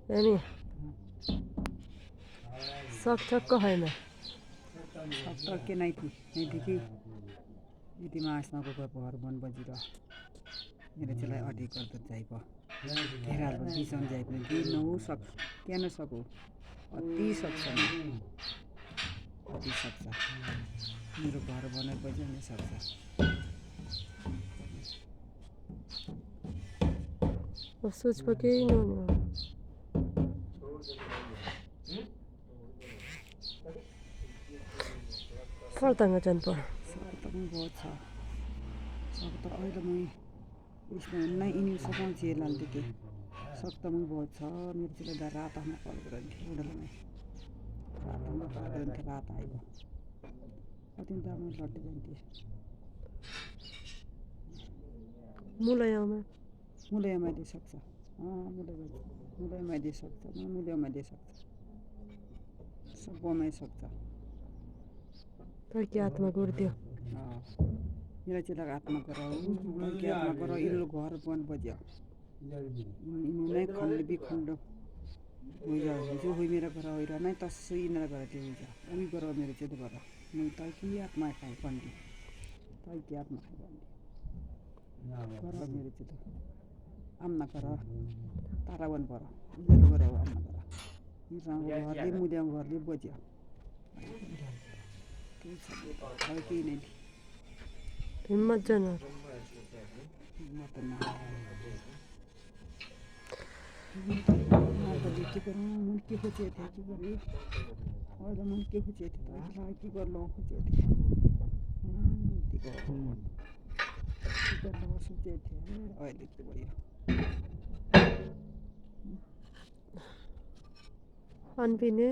अनि सक्छ होइन सक्छ के नाइथी कि यति मासमा गएको घर बन बजिर मेरो चाहिँ अटी गर्दा जाइ प घेरालो बिसन जाइ पनि दिनौ सक् क्या न सकु अति सक्छ अति सक्छ मेरो घर बनाएपछि नि सक्छ सोच पके सर्ताङ जन्प सक्तम बहुत छ सक्त अहिले मै यसमा नै यिनी सकाउँ चाहिँ लान्थे के सक्तम बहुत छ मेरो चाहिँ रातमा कल गर्थेँ उडलमै रातमा कल गर्थेँ रात आयो कति दाममा लड्दै जान्थे मुलैमा दे सक्छ मुलैमा दे सक्छ मुलैमा दे सक्छ सबैमा सक्छ तर्की आत्मा गर्दियो मेरो चाहिँ आत्मा गराऊ तर्की आत्मा गराऊ इल्लो घर बन बज्यो इनु नै खण्ड बिखण्ड हुइजा हिजो हुइ मेरो घर होइन नै तसै यिनीहरू घर त्यो हुन्छ उही गर मेरो चाहिँ गर म तर्की आत्मा खाएँ पण्डी तर्की आत्मा खाएँ पण्डी गर मेरो चाहिँ आम्ना गर तारा बन गर इज्जत गर आम्ना गर घरले मुद्याउँ घरले बज्यो केही नै हिम्मत जनावर के गरौँ मन के खोजेको थिएँ के गरेँ अहिले मन के खोजेको थिएँ त के गर्नु खोजेको थिएँ के गर्नु सोचेको थिएँ अहिले के भयो अनपिने